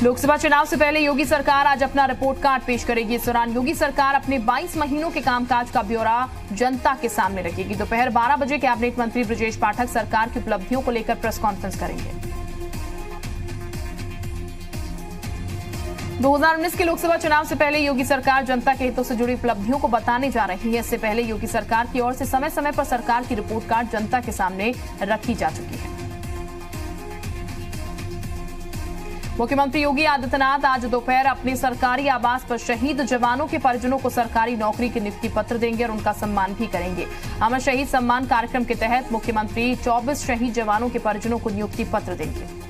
लोकसभा चुनाव से पहले योगी सरकार आज अपना रिपोर्ट कार्ड पेश करेगी। इस दौरान योगी सरकार अपने 22 महीनों के कामकाज का ब्यौरा जनता के सामने रखेगी। दोपहर 12 बजे कैबिनेट मंत्री ब्रजेश पाठक सरकार की उपलब्धियों को लेकर प्रेस कॉन्फ्रेंस करेंगे। 2019 के लोकसभा चुनाव से पहले योगी सरकार जनता के हितों से जुड़ी उपलब्धियों को बताने जा रही है। इससे पहले योगी सरकार की ओर से समय समय पर सरकार की रिपोर्ट कार्ड जनता के सामने रखी जा चुकी है। मुख्यमंत्री योगी आदित्यनाथ आज दोपहर अपने सरकारी आवास पर शहीद जवानों के परिजनों को सरकारी नौकरी के नियुक्ति पत्र देंगे और उनका सम्मान भी करेंगे। अमर शहीद सम्मान कार्यक्रम के तहत मुख्यमंत्री 24 शहीद जवानों के परिजनों को नियुक्ति पत्र देंगे।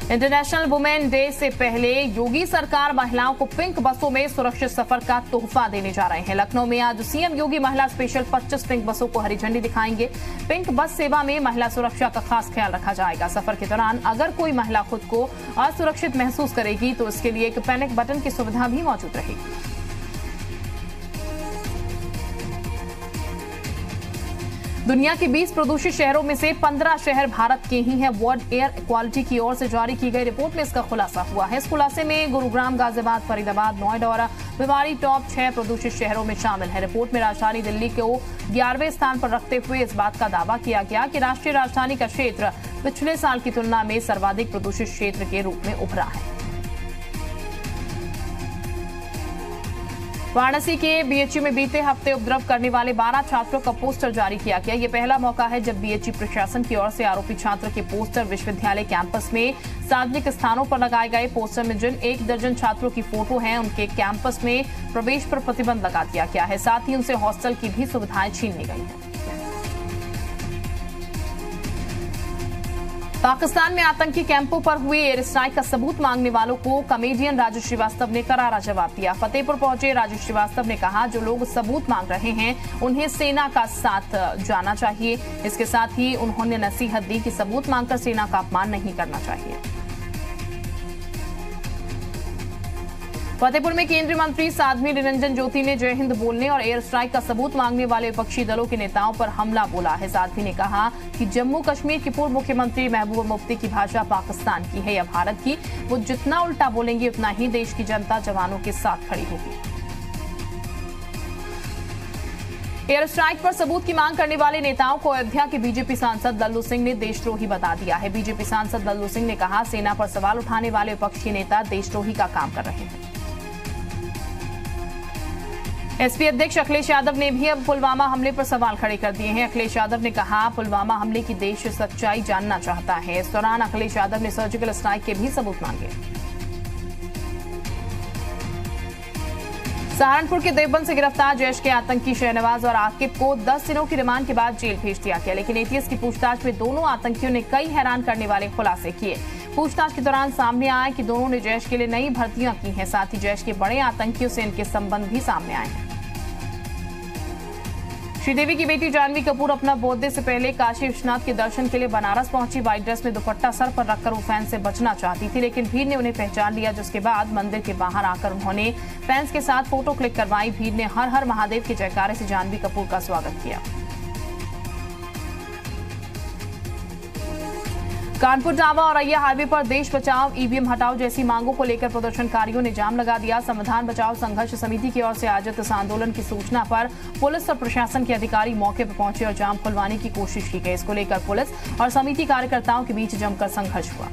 इंटरनेशनल वुमेन डे से पहले योगी सरकार महिलाओं को पिंक बसों में सुरक्षित सफर का तोहफा देने जा रहे हैं। लखनऊ में आज सीएम योगी महिला स्पेशल 25 पिंक बसों को हरी झंडी दिखाएंगे। पिंक बस सेवा में महिला सुरक्षा का खास ख्याल रखा जाएगा। सफर के दौरान अगर कोई महिला खुद को असुरक्षित महसूस करेगी तो इसके लिए एक पैनिक बटन की सुविधा भी मौजूद रहेगी। दुनिया के 20 प्रदूषित शहरों में से 15 शहर भारत के ही हैं। वर्ल्ड एयर क्वालिटी की ओर से जारी की गई रिपोर्ट में इसका खुलासा हुआ है। इस खुलासे में गुरुग्राम, गाजियाबाद, फरीदाबाद, नोएडा और भिवाड़ी टॉप 6 प्रदूषित शहरों में शामिल है। रिपोर्ट में राजधानी दिल्ली को 11वें स्थान पर रखते हुए इस बात का दावा किया गया कि राष्ट्रीय राजधानी का क्षेत्र पिछले साल की तुलना में सर्वाधिक प्रदूषित क्षेत्र के रूप में उभरा है। वाराणसी के बीएचयू में बीते हफ्ते उपद्रव करने वाले 12 छात्रों का पोस्टर जारी किया गया। ये पहला मौका है जब बीएचयू प्रशासन की ओर से आरोपी छात्र के पोस्टर विश्वविद्यालय कैंपस में सार्वजनिक स्थानों पर लगाए गए। पोस्टर में जिन 1 दर्जन छात्रों की फोटो है उनके कैंपस में प्रवेश पर प्रतिबंध लगा दिया गया है। साथ ही उनसे हॉस्टल की भी सुविधाएं छीन ली गई हैं। पाकिस्तान में आतंकी कैंपों पर हुए एयर स्ट्राइक का सबूत मांगने वालों को कॉमेडियन राजू श्रीवास्तव ने करारा जवाब दिया। फतेहपुर पहुंचे राजू श्रीवास्तव ने कहा, जो लोग सबूत मांग रहे हैं उन्हें सेना का साथ जाना चाहिए। इसके साथ ही उन्होंने नसीहत दी कि सबूत मांगकर सेना का अपमान नहीं करना चाहिए। फतेहपुर में केंद्रीय मंत्री साध्वी निरंजन ज्योति ने जय हिंद बोलने और एयर स्ट्राइक का सबूत मांगने वाले विपक्षी दलों के नेताओं पर हमला बोला है। साध्वी ने कहा कि जम्मू कश्मीर के पूर्व मुख्यमंत्री महबूबा मुफ्ती की भाषा पाकिस्तान की है या भारत की। वो जितना उल्टा बोलेंगे उतना ही देश की जनता जवानों के साथ खड़ी होगी। एयर स्ट्राइक पर सबूत की मांग करने वाले नेताओं को अयोध्या के बीजेपी सांसद लल्लू सिंह ने देशद्रोही बता दिया है। बीजेपी सांसद लल्लू सिंह ने कहा, सेना पर सवाल उठाने वाले विपक्षी नेता देशद्रोही का काम कर रहे हैं। एसपी अध्यक्ष अखिलेश यादव ने भी अब पुलवामा हमले पर सवाल खड़े कर दिए हैं। अखिलेश यादव ने कहा, पुलवामा हमले की देश सच्चाई जानना चाहता है। इस दौरान अखिलेश यादव ने सर्जिकल स्ट्राइक के भी सबूत मांगे। सहारनपुर के देवबंद से गिरफ्तार जैश के आतंकी शहनवाज और आकिब को 10 दिनों की रिमांड के बाद जेल भेज दिया गया, लेकिन एटीएस की पूछताछ में दोनों आतंकियों ने कई हैरान करने वाले खुलासे किए। पूछताछ के दौरान सामने आया कि दोनों ने जैश के लिए नई भर्तियां की हैं। साथ ही जैश के बड़े आतंकियों से इनके संबंध भी सामने आए हैं। श्रीदेवी की बेटी जानवी कपूर अपना बर्थडे से पहले काशी विश्वनाथ के दर्शन के लिए बनारस पहुंची। व्हाइट ड्रेस में दुपट्टा सर पर रखकर वो फैंस से बचना चाहती थी, लेकिन भीड़ ने उन्हें पहचान लिया, जिसके बाद मंदिर के बाहर आकर उन्होंने फैंस के साथ फोटो क्लिक करवाई। भीड़ ने हर हर महादेव के जयकारे से जानवी कपूर का स्वागत किया। कानपुर टावा और अय्या हाईवे पर देश बचाओ ईवीएम हटाओ जैसी मांगों को लेकर प्रदर्शनकारियों ने जाम लगा दिया। संविधान बचाओ संघर्ष समिति की ओर से आयोजित इस आंदोलन की सूचना पर पुलिस और प्रशासन के अधिकारी मौके पर पहुंचे और जाम खुलवाने की कोशिश की गई। इसको लेकर पुलिस और समिति कार्यकर्ताओं के बीच जमकर संघर्ष हुआ।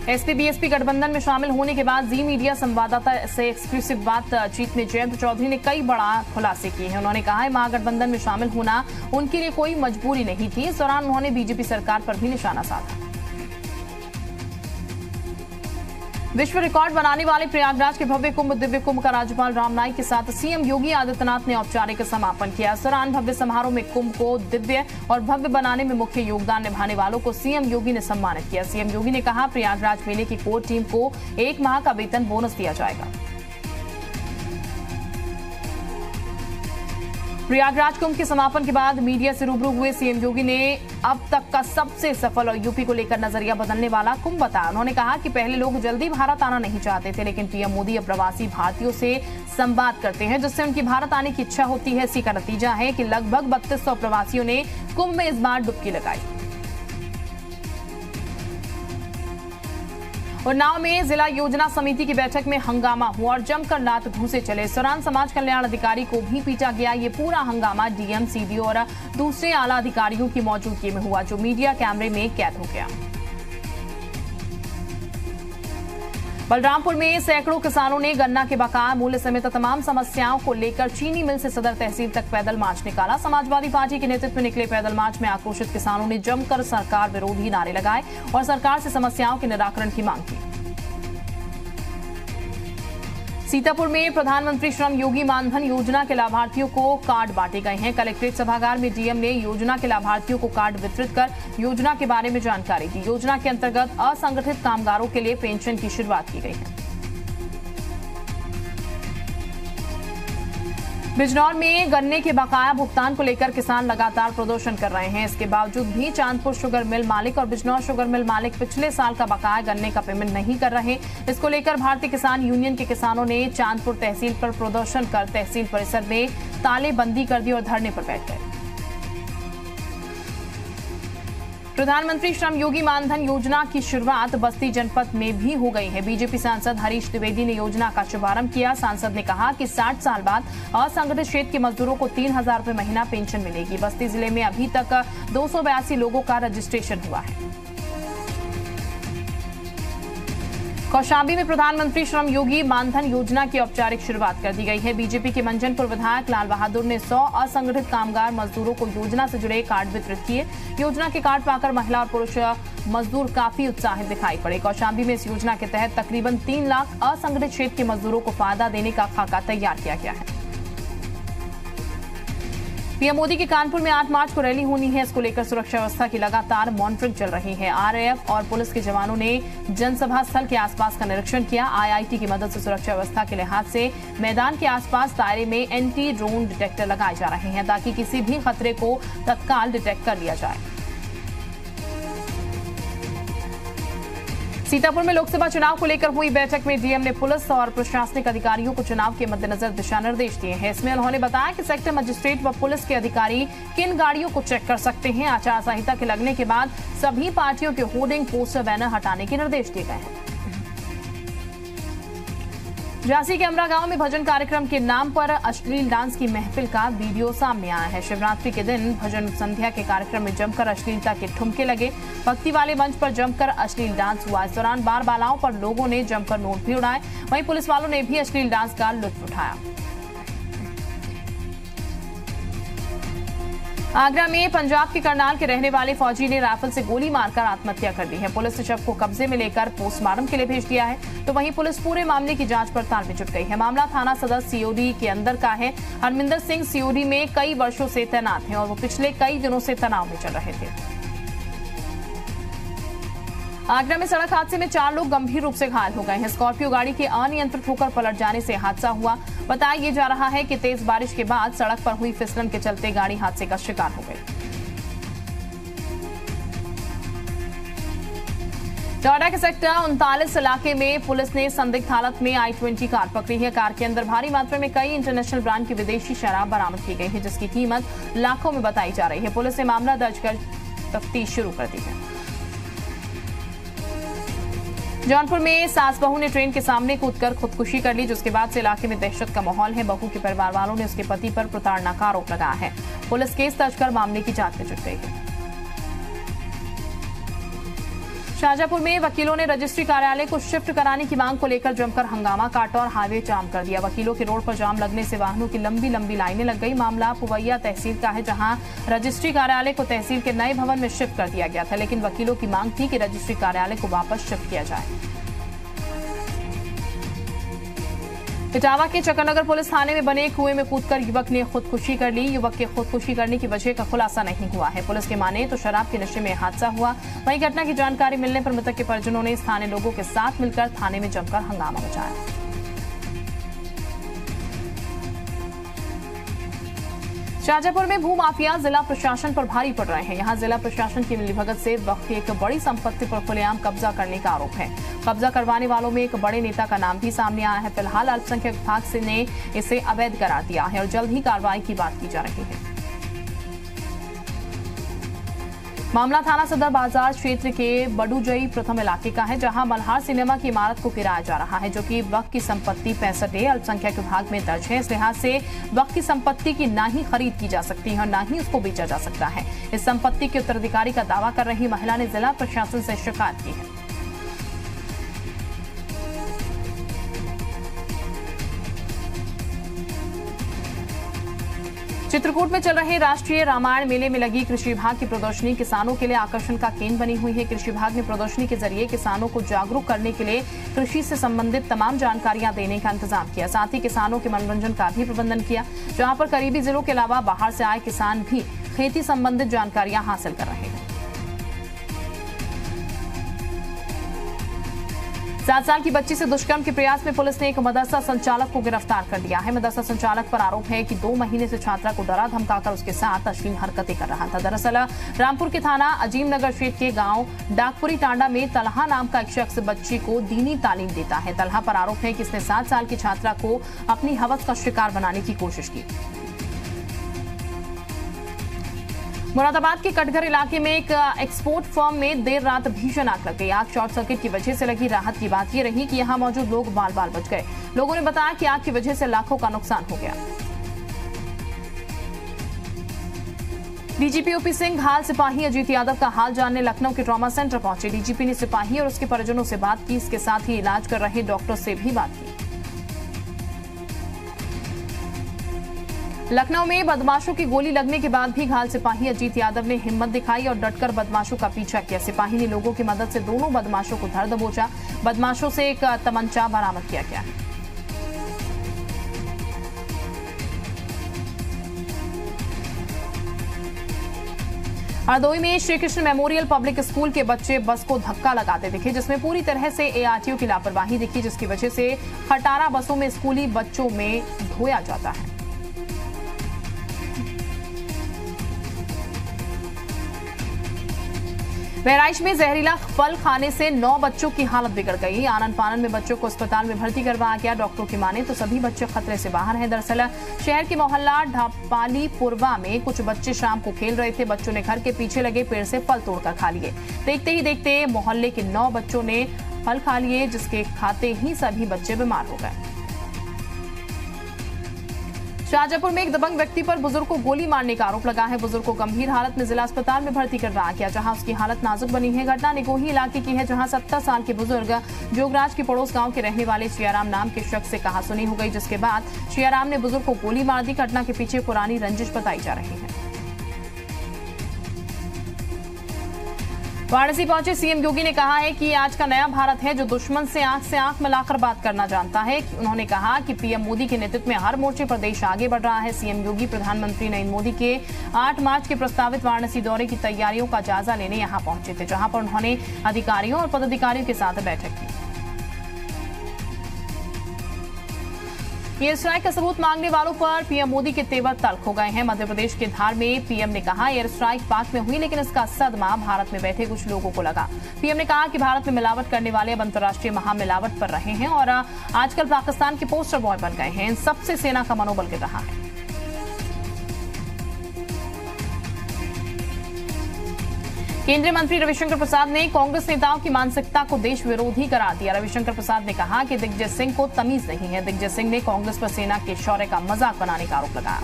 एसपी बीएसपी गठबंधन में शामिल होने के बाद जी मीडिया संवाददाता से एक्सक्लूसिव बातचीत में जयंत चौधरी ने कई बड़ा खुलासे किए हैं। उन्होंने कहा है, महागठबंधन में शामिल होना उनके लिए कोई मजबूरी नहीं थी। इस दौरान उन्होंने बीजेपी सरकार पर भी निशाना साधा। विश्व रिकॉर्ड बनाने वाले प्रयागराज के भव्य कुंभ दिव्य कुंभ का राज्यपाल राम नाईक के साथ सीएम योगी आदित्यनाथ ने औपचारिक समापन किया। इस दौरान भव्य समारोह में कुंभ को दिव्य और भव्य बनाने में मुख्य योगदान निभाने वालों को सीएम योगी ने सम्मानित किया। सीएम योगी ने कहा, प्रयागराज मेले की कोर टीम को 1 माह का वेतन बोनस दिया जाएगा। प्रयागराज कुंभ के समापन के बाद मीडिया से रूबरू हुए सीएम योगी ने अब तक का सबसे सफल और यूपी को लेकर नजरिया बदलने वाला कुंभ बताया। उन्होंने कहा कि पहले लोग जल्दी भारत आना नहीं चाहते थे, लेकिन पीएम मोदी अब प्रवासी भारतीयों से संवाद करते हैं, जिससे उनकी भारत आने की इच्छा होती है। इसी का नतीजा है कि लगभग 3200 प्रवासियों ने कुंभ में इस बार डुबकी लगाई। उन्नाव में जिला योजना समिति की बैठक में हंगामा हुआ और जमकर लात घूंसे चले। इस दौरान समाज कल्याण अधिकारी को भी पीटा गया। ये पूरा हंगामा डीएम, सीडीओ और दूसरे आला अधिकारियों की मौजूदगी में हुआ, जो मीडिया कैमरे में कैद हो गया। बलरामपुर में सैकड़ों किसानों ने गन्ना के बकाया मूल्य समेत तमाम समस्याओं को लेकर चीनी मिल से सदर तहसील तक पैदल मार्च निकाला। समाजवादी पार्टी के नेतृत्व में निकले पैदल मार्च में आक्रोशित किसानों ने जमकर सरकार विरोधी नारे लगाए और सरकार से समस्याओं के निराकरण की मांग की। सीतापुर में प्रधानमंत्री श्रम योगी मानधन योजना के लाभार्थियों को कार्ड बांटे गए हैं। कलेक्ट्रेट सभागार में डीएम ने योजना के लाभार्थियों को कार्ड वितरित कर योजना के बारे में जानकारी दी। योजना के अंतर्गत असंगठित कामगारों के लिए पेंशन की शुरुआत की गई है। बिजनौर में गन्ने के बकाया भुगतान को लेकर किसान लगातार प्रदर्शन कर रहे हैं। इसके बावजूद भी चांदपुर शुगर मिल मालिक और बिजनौर शुगर मिल मालिक पिछले साल का बकाया गन्ने का पेमेंट नहीं कर रहे। इसको लेकर भारतीय किसान यूनियन के किसानों ने चांदपुर तहसील पर प्रदर्शन कर तहसील परिसर में तालेबंदी कर दी और धरने पर बैठ गए। प्रधानमंत्री श्रम योगी मानधन योजना की शुरुआत बस्ती जनपद में भी हो गई है। बीजेपी सांसद हरीश द्विवेदी ने योजना का शुभारंभ किया। सांसद ने कहा कि 60 साल बाद असंगठित क्षेत्र के मजदूरों को 3,000 रुपए महीना पेंशन मिलेगी। बस्ती जिले में अभी तक 282 लोगों का रजिस्ट्रेशन हुआ है। कौशाम्बी में प्रधानमंत्री श्रम योगी मानधन योजना की औपचारिक शुरुआत कर दी गई है। बीजेपी के मंजनपुर विधायक लाल बहादुर ने 100 असंगठित कामगार मजदूरों को योजना से जुड़े कार्ड वितरित किए। योजना के कार्ड पाकर महिला और पुरुष मजदूर काफी उत्साहित दिखाई पड़े। कौशाम्बी में इस योजना के तहत तकरीबन 3 लाख असंगठित क्षेत्र के मजदूरों को फायदा देने का खाका तैयार किया गया है। पीएम मोदी की कानपुर में 8 मार्च को रैली होनी है। इसको लेकर सुरक्षा व्यवस्था की लगातार मॉनिटरिंग चल रही है। आरएएफ और पुलिस के जवानों ने जनसभा स्थल के आसपास का निरीक्षण किया। आईआईटी की मदद से सुरक्षा व्यवस्था के लिहाज से मैदान के आसपास दायरे में एंटी ड्रोन डिटेक्टर लगाए जा रहे हैं ताकि किसी भी खतरे को तत्काल डिटेक्ट कर लिया जाए। सीतापुर में लोकसभा चुनाव को लेकर हुई बैठक में डीएम ने पुलिस और प्रशासनिक अधिकारियों को चुनाव के मद्देनजर दिशा निर्देश दिए हैं। इसमें उन्होंने बताया कि सेक्टर मजिस्ट्रेट व पुलिस के अधिकारी किन गाड़ियों को चेक कर सकते हैं। आचार संहिता के लगने के बाद सभी पार्टियों के होर्डिंग, पोस्टर, बैनर हटाने के निर्देश दिए गए हैं। झांसी के अमरा गांव में भजन कार्यक्रम के नाम पर अश्लील डांस की महफिल का वीडियो सामने आया है। शिवरात्रि के दिन भजन संध्या के कार्यक्रम में जमकर अश्लीलता के ठुमके लगे। भक्ति वाले मंच पर जमकर अश्लील डांस हुआ। इस दौरान बार बालाओं पर लोगों ने जमकर नोट भी उड़ाए। वहीं पुलिस वालों ने भी अश्लील डांस का लुत्फ उठाया। आगरा में पंजाब के करनाल के रहने वाले फौजी ने राइफल से गोली मारकर आत्महत्या कर ली है। पुलिस ने शव को कब्जे में लेकर पोस्टमार्टम के लिए भेज दिया है। तो वहीं पुलिस पूरे मामले की जांच पड़ताल में जुट गई है। मामला थाना सदर सीओडी के अंदर का है। हरमिंदर सिंह सीओडी में कई वर्षों से तैनात हैं और वो पिछले कई दिनों से तनाव में चल रहे थे। आगरा में सड़क हादसे में 4 लोग गंभीर रूप से घायल हो गए हैं। स्कॉर्पियो गाड़ी के अनियंत्रित होकर पलट जाने से हादसा हुआ। बताया जा रहा है कि तेज बारिश के बाद सड़क पर हुई फिसलन के चलते गाड़ी हादसे का शिकार हो गई। नोएडा के सेक्टर 39 इलाके में पुलिस ने संदिग्ध हालत में i20 कार पकड़ी है। कार के अंदर भारी मात्रा में कई इंटरनेशनल ब्रांड की विदेशी शराब बरामद की गई है, जिसकी कीमत लाखों में बताई जा रही है। पुलिस ने मामला दर्ज कर तफ्तीश शुरू कर दी है। जौनपुर में सास बहू ने ट्रेन के सामने कूदकर खुदकुशी कर ली, जिसके बाद से इलाके में दहशत का माहौल है। बहू के परिवार वालों ने उसके पति पर प्रताड़ना का आरोप लगाया है। पुलिस केस दर्ज कर मामले की जांच में जुट गई है। शाहजहांपुर में वकीलों ने रजिस्ट्री कार्यालय को शिफ्ट कराने की मांग को लेकर जमकर हंगामा काटा और हाईवे जाम कर दिया। वकीलों के रोड पर जाम लगने से वाहनों की लंबी लंबी लाइनें लग गई। मामला पुवैया तहसील का है, जहां रजिस्ट्री कार्यालय को तहसील के नए भवन में शिफ्ट कर दिया गया था, लेकिन वकीलों की मांग थी कि रजिस्ट्री कार्यालय को वापस शिफ्ट किया जाए। इटावा के चकनगर पुलिस थाने में बने कुएं में कूदकर युवक ने खुदकुशी कर ली। युवक के खुदकुशी करने की वजह का खुलासा नहीं हुआ है। पुलिस के माने तो शराब के नशे में हादसा हुआ। वहीं घटना की जानकारी मिलने पर मृतक के परिजनों ने स्थानीय लोगों के साथ मिलकर थाने में जमकर हंगामा मचाया। शाहजहांपुर में भूमाफिया जिला प्रशासन पर भारी पड़ रहे हैं। यहां जिला प्रशासन की मिलीभगत से वक्त की एक बड़ी संपत्ति पर खुलेआम कब्जा करने का आरोप है। कब्जा करवाने वालों में एक बड़े नेता का नाम भी सामने आया है। फिलहाल अल्पसंख्यक विभाग से ने इसे अवैध करार दिया है और जल्द ही कार्रवाई की बात की जा रही है। मामला थाना सदर बाजार क्षेत्र के बडूजई प्रथम इलाके का है, जहां मल्हार सिनेमा की इमारत को किराया जा रहा है, जो कि वक्फ की संपत्ति 65 अल्पसंख्यक विभाग में दर्ज है। इस लिहाज से वक्फ की संपत्ति की ना ही खरीद की जा सकती है और ना ही उसको बेचा जा सकता है। इस संपत्ति के उत्तराधिकारी का दावा कर रही महिला ने जिला प्रशासन से शिकायत की है। चित्रकूट में चल रहे राष्ट्रीय रामायण मेले में लगी कृषि विभाग की प्रदर्शनी किसानों के लिए आकर्षण का केंद्र बनी हुई है। कृषि विभाग ने प्रदर्शनी के जरिए किसानों को जागरूक करने के लिए कृषि से संबंधित तमाम जानकारियां देने का इंतजाम किया। साथ ही किसानों के मनोरंजन का भी प्रबंधन किया, जहां पर करीबी जिलों के अलावा बाहर से आए किसान भी खेती संबंधित जानकारियां हासिल कर रहे हैं। 7 साल की बच्ची से दुष्कर्म के प्रयास में पुलिस ने एक मदरसा संचालक को गिरफ्तार कर लिया है। मदरसा संचालक पर आरोप है कि 2 महीने से छात्रा को डरा धमकाकर उसके साथ अश्लील हरकतें कर रहा था। दरअसल रामपुर के थाना अजीम नगर क्षेत्र के गांव डाकपुरी टांडा में तलहा नाम का एक शख्स बच्ची को दीनी तालीम देता है। तलहा पर आरोप है कि इसने 7 साल की छात्रा को अपनी हवस का शिकार बनाने की कोशिश की। मुरादाबाद के कटघर इलाके में एक एक्सपोर्ट फर्म में देर रात भीषण आग लग गई। आग शॉर्ट सर्किट की वजह से लगी। राहत की बात यह रही कि यहां मौजूद लोग बाल बाल बच गए। लोगों ने बताया कि आग की वजह से लाखों का नुकसान हो गया। डीजीपी ओपी सिंह हाल सिपाही अजीत यादव का हाल जानने लखनऊ के ट्रॉमा सेंटर पहुंचे। डीजीपी ने सिपाही और उसके परिजनों से बात की। इसके साथ ही इलाज कर रहे डॉक्टर से भी बात की। लखनऊ में बदमाशों की गोली लगने के बाद भी घायल सिपाही अजीत यादव ने हिम्मत दिखाई और डटकर बदमाशों का पीछा किया। सिपाही ने लोगों की मदद से दोनों बदमाशों को धर दबोचा। बदमाशों से एक तमंचा बरामद किया गया है। हरदोई में Shri Krishna memorial public school के बच्चे बस को धक्का लगाते दिखे, जिसमें पूरी तरह से एआरटीओ की लापरवाही दिखी, जिसकी वजह से खटारा बसों में स्कूली बच्चों में ढोया जाता है। बहराइच में जहरीला फल खाने से 9 बच्चों की हालत बिगड़ गई। आनन फानन में बच्चों को अस्पताल में भर्ती करवाया गया। डॉक्टरों की माने तो सभी बच्चे खतरे से बाहर हैं। दरअसल शहर के मोहल्ला ढापालीपुरवा में कुछ बच्चे शाम को खेल रहे थे। बच्चों ने घर के पीछे लगे पेड़ से फल तोड़कर खा लिए। देखते ही देखते मोहल्ले के 9 बच्चों ने फल खा लिए, जिसके खाते ही सभी बच्चे बीमार हो गए। शाहजहांपुर में एक दबंग व्यक्ति पर बुजुर्ग को गोली मारने का आरोप लगा है। बुजुर्ग को गंभीर हालत में जिला अस्पताल में भर्ती करवाया गया, जहां उसकी हालत नाजुक बनी है। घटना निगोही इलाके की है, जहां 70 साल के बुजुर्ग जोगराज के पड़ोस गांव के रहने वाले शियाराम नाम के शख्स से कहासुनी हो गई, जिसके बाद शियाराम ने बुजुर्ग को गोली मार दी। घटना के पीछे पुरानी रंजिश बताई जा रही है। वाराणसी पहुंचे सीएम योगी ने कहा है कि आज का नया भारत है, जो दुश्मन से आंख मिलाकर बात करना जानता है। उन्होंने कहा कि पीएम मोदी के नेतृत्व में हर मोर्चे पर देश आगे बढ़ रहा है। सीएम योगी प्रधानमंत्री नरेंद्र मोदी के 8 मार्च के प्रस्तावित वाराणसी दौरे की तैयारियों का जायजा लेने यहां पहुंचे थे, जहां पर उन्होंने अधिकारियों और पदाधिकारियों के साथ बैठक की। एयर स्ट्राइक का सबूत मांगने वालों पर पीएम मोदी के तेवर तल्ख हो गए हैं। मध्य प्रदेश के धार में पीएम ने कहा एयर स्ट्राइक पाक में हुई, लेकिन इसका सदमा भारत में बैठे कुछ लोगों को लगा। पीएम ने कहा कि भारत में मिलावट करने वाले अब अंतर्राष्ट्रीय महामिलावट पर रहे हैं और आजकल पाकिस्तान के पोस्टर बॉय बन गए हैं। इन सबसे सेना का मनोबल गिर रहा है। केंद्रीय मंत्री रविशंकर प्रसाद ने कांग्रेस नेताओं की मानसिकता को देश विरोधी करार दिया। रविशंकर प्रसाद ने कहा कि दिग्विजय सिंह को तमीज नहीं है। दिग्विजय सिंह ने कांग्रेस पर सेना के शौर्य का मजाक बनाने का आरोप लगाया।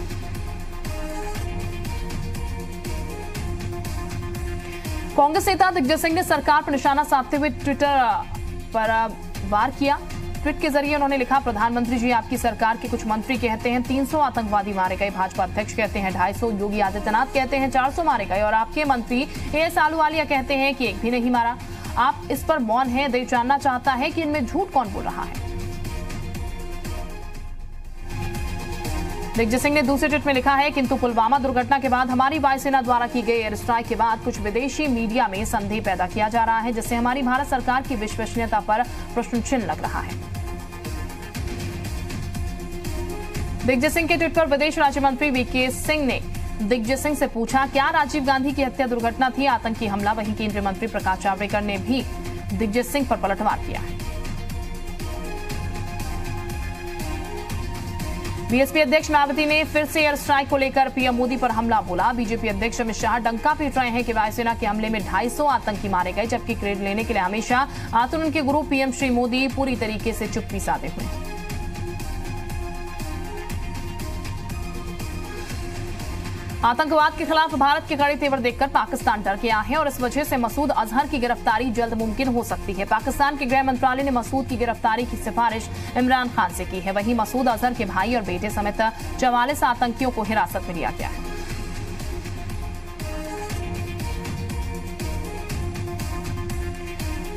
कांग्रेस नेता दिग्विजय सिंह ने सरकार पर निशाना साधते हुए ट्विटर पर वार किया। ट्वीट के जरिए उन्होंने लिखा, प्रधानमंत्री जी, आपकी सरकार के कुछ मंत्री कहते हैं 300 आतंकवादी मारे गए, भाजपा अध्यक्ष कहते हैं 250, योगी आदित्यनाथ कहते हैं 400 मारे गए और आपके मंत्री एएस आहलूवालिया कहते हैं कि एक भी नहीं मारा। आप इस पर मौन हैं। देश जानना चाहता है कि इनमें झूठ कौन बोल रहा है। दिग्विजय सिंह ने दूसरे ट्वीट में लिखा है, किंतु पुलवामा दुर्घटना के बाद हमारी वायुसेना द्वारा की गई एयर स्ट्राइक के बाद कुछ विदेशी मीडिया में संदेह पैदा किया जा रहा है, जिससे हमारी भारत सरकार की विश्वसनीयता पर प्रश्न चिन्ह लग रहा है। दिग्विजय सिंह के ट्वीट पर विदेश राज्य मंत्री वीके सिंह ने दिग्विजय सिंह से पूछा, क्या राजीव गांधी की हत्या दुर्घटना थी, आतंकी हमला? वहीं केंद्रीय मंत्री प्रकाश जावड़ेकर ने भी दिग्विजय सिंह पर पलटवार किया है। बीएसपी अध्यक्ष मायावती ने फिर से एयर स्ट्राइक को लेकर पीएम मोदी पर हमला बोला। बीजेपी अध्यक्ष अमित शाह डंका पीट रहे हैं कि वायुसेना के हमले में 250 आतंकी मारे गए, जबकि क्रेडिट लेने के लिए हमेशा आतंक के गुरु पीएम श्री मोदी पूरी तरीके से चुप्पी साधे हुए हैं। आतंकवाद के खिलाफ भारत के कड़े तेवर देखकर पाकिस्तान डर गया है और इस वजह से मसूद अजहर की गिरफ्तारी जल्द मुमकिन हो सकती है। पाकिस्तान के गृह मंत्रालय ने मसूद की गिरफ्तारी की सिफारिश इमरान खान से की है। वहीं मसूद अजहर के भाई और बेटे समेत 44 आतंकियों को हिरासत में लिया गया है।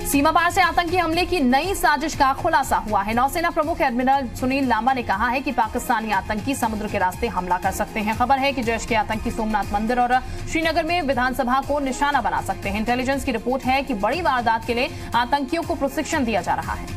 सीमा पार से आतंकी हमले की नई साजिश का खुलासा हुआ है। नौसेना प्रमुख एडमिरल सुनील लांबा ने कहा है कि पाकिस्तानी आतंकी समुद्र के रास्ते हमला कर सकते हैं। खबर है कि जैश के आतंकी सोमनाथ मंदिर और श्रीनगर में विधानसभा को निशाना बना सकते हैं। इंटेलिजेंस की रिपोर्ट है कि बड़ी वारदात के लिए आतंकियों को प्रशिक्षण दिया जा रहा है।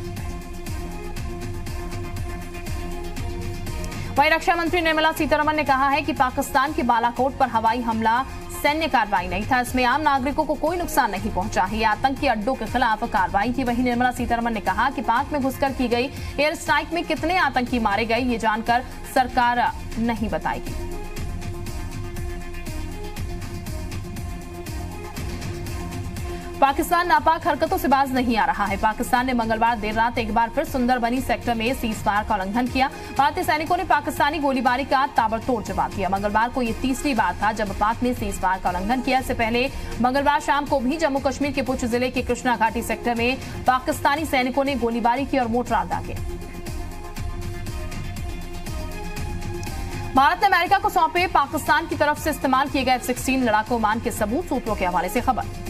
वहीं रक्षा मंत्री निर्मला सीतारमण ने कहा है कि पाकिस्तान के बालाकोट पर हवाई हमला सैन्य कार्रवाई नहीं था, इसमें आम नागरिकों को कोई नुकसान नहीं पहुंचा है। ये आतंकी अड्डों के खिलाफ कार्रवाई थी। वहीं निर्मला सीतारमण ने कहा कि पाक में घुसकर की गई एयर स्ट्राइक में कितने आतंकी मारे गए ये जानकर सरकार नहीं बताएगी। पाकिस्तान नापाक हरकतों से बाज नहीं आ रहा है। पाकिस्तान ने मंगलवार देर रात एक बार फिर सुंदरबनी सेक्टर में सीजफायर का उल्लंघन किया। भारतीय सैनिकों ने पाकिस्तानी गोलीबारी का ताबड़तोड़ जवाब दिया। मंगलवार को ये तीसरी बार था जब पाक ने सीजफायर का उल्लंघन किया। इससे पहले मंगलवार शाम को भी जम्मू कश्मीर के पुंछ जिले के कृष्णा घाटी सेक्टर में पाकिस्तानी सैनिकों ने गोलीबारी की और मोर्टार दागे। भारत ने अमेरिका को सौंपे पाकिस्तान की तरफ से इस्तेमाल किए गए F-16 लड़ाकू विमान के सबूत, सूत्रों के हवाले से खबर।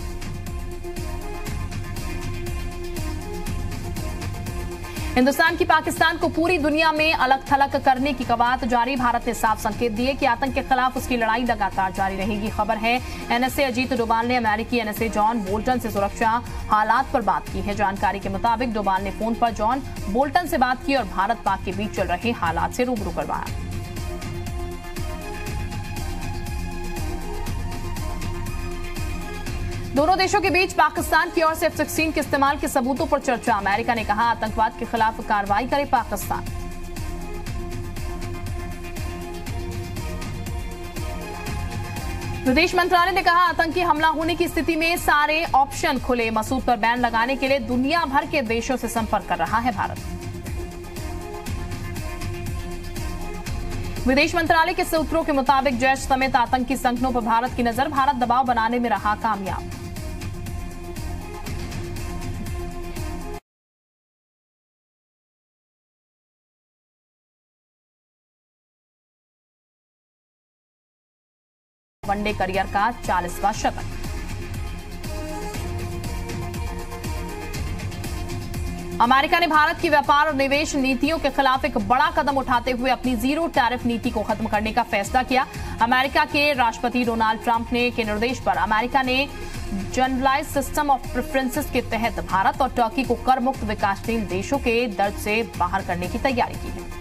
हिंदुस्तान की पाकिस्तान को पूरी दुनिया में अलग थलग करने की कवायद जारी। भारत ने साफ संकेत दिए कि आतंक के खिलाफ उसकी लड़ाई लगातार जारी रहेगी। खबर है एनएसए अजीत डोभाल ने अमेरिकी एनएसए जॉन बोल्टन से सुरक्षा हालात पर बात की है। जानकारी के मुताबिक डोभाल ने फोन पर जॉन बोल्टन से बात की और भारत पाक के बीच चल रहे हालात से रूबरू करवाया। दोनों देशों के बीच पाकिस्तान की ओर से F-16 के इस्तेमाल के सबूतों पर चर्चा। अमेरिका ने कहा आतंकवाद के खिलाफ कार्रवाई करे पाकिस्तान। विदेश मंत्रालय ने कहा आतंकी हमला होने की स्थिति में सारे ऑप्शन खुले। मसूद पर बैन लगाने के लिए दुनिया भर के देशों से संपर्क कर रहा है भारत। विदेश मंत्रालय के सूत्रों के मुताबिक जैश समेत आतंकी संगठनों पर भारत की नजर। भारत दबाव बनाने में रहा कामयाब। वनडे करियर का 40वां शतक। अमेरिका ने भारत की व्यापार और निवेश नीतियों के खिलाफ एक बड़ा कदम उठाते हुए अपनी जीरो टैरिफ नीति को खत्म करने का फैसला किया। अमेरिका के राष्ट्रपति डोनाल्ड ट्रंप के निर्देश पर अमेरिका ने जनरलाइज सिस्टम ऑफ प्रेफरेंसेस के तहत भारत और टर्की को कर मुक्त विकासशील देशों के दर्ज से बाहर करने की तैयारी की है।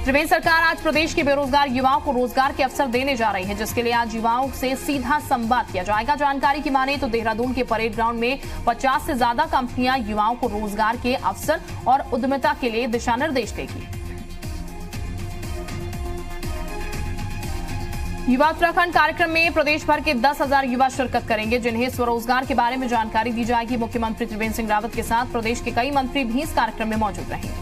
त्रिवेंद्र सरकार आज प्रदेश के बेरोजगार युवाओं को रोजगार के अवसर देने जा रही है, जिसके लिए आज युवाओं से सीधा संवाद किया जाएगा। जानकारी की माने तो देहरादून के परेड ग्राउंड में 50 से ज्यादा कंपनियां युवाओं को रोजगार के अवसर और उद्यमिता के लिए दिशा निर्देश देगी। युवा उत्तराखंड कार्यक्रम में प्रदेश भर के 10,000 युवा शिरकत करेंगे, जिन्हें स्वरोजगार के बारे में जानकारी दी जाएगी। मुख्यमंत्री त्रिवेंद्र सिंह रावत के साथ प्रदेश के कई मंत्री भी इस कार्यक्रम में मौजूद रहेंगे।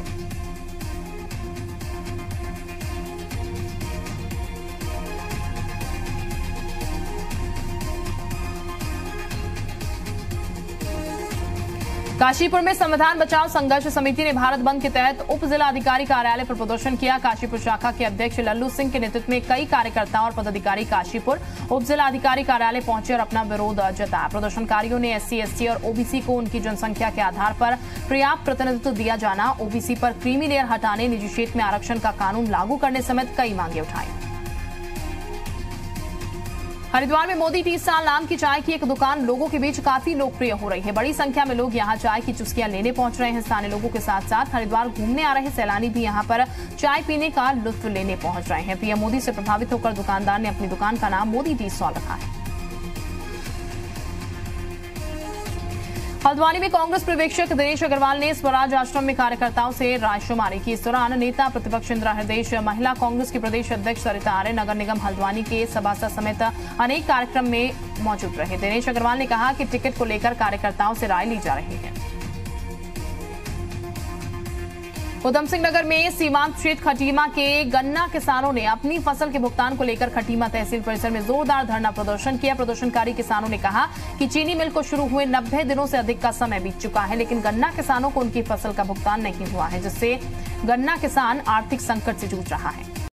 काशीपुर में संविधान बचाओ संघर्ष समिति ने भारत बंद के तहत उप जिला अधिकारी कार्यालय पर प्रदर्शन किया। काशीपुर शाखा के अध्यक्ष लल्लू सिंह के नेतृत्व में कई कार्यकर्ता और पदाधिकारी काशीपुर उप जिला अधिकारी कार्यालय पहुंचे और अपना विरोध जताया। प्रदर्शनकारियों ने SC, ST और OBC को उनकी जनसंख्या के आधार पर पर्याप्त प्रतिनिधित्व दिया जाना, OBC पर क्रीमी लेयर हटाने, निजी क्षेत्र में आरक्षण का कानून लागू करने समेत कई मांगे उठाई। हरिद्वार में मोदी टी स्टॉल नाम की चाय की एक दुकान लोगों के बीच काफी लोकप्रिय हो रही है। बड़ी संख्या में लोग यहां चाय की चुस्कियां लेने पहुंच रहे हैं। स्थानीय लोगों के साथ साथ हरिद्वार घूमने आ रहे सैलानी भी यहां पर चाय पीने का लुत्फ लेने पहुंच रहे हैं। पीएम मोदी से प्रभावित होकर दुकानदार ने अपनी दुकान का नाम मोदी टी स्टॉल रखा है। हल्द्वानी में कांग्रेस पर्यवेक्षक दिनेश अग्रवाल ने स्वराज आश्रम में कार्यकर्ताओं से रायशुमारी की। इस दौरान नेता प्रतिपक्ष इंदिरा हृदयेश, महिला कांग्रेस की प्रदेश अध्यक्ष सरिता आर्य, नगर निगम हल्द्वानी के सभासद समेत अनेक कार्यक्रम में मौजूद रहे। दिनेश अग्रवाल ने कहा कि टिकट को लेकर कार्यकर्ताओं से राय ली जा रही है। उधम सिंह नगर में सीमांत क्षेत्र खटीमा के गन्ना किसानों ने अपनी फसल के भुगतान को लेकर खटीमा तहसील परिसर में जोरदार धरना प्रदर्शन किया। प्रदर्शनकारी किसानों ने कहा कि चीनी मिल को शुरू हुए 90 दिनों से अधिक का समय बीत चुका है, लेकिन गन्ना किसानों को उनकी फसल का भुगतान नहीं हुआ है, जिससे गन्ना किसान आर्थिक संकट से जूझ रहा है।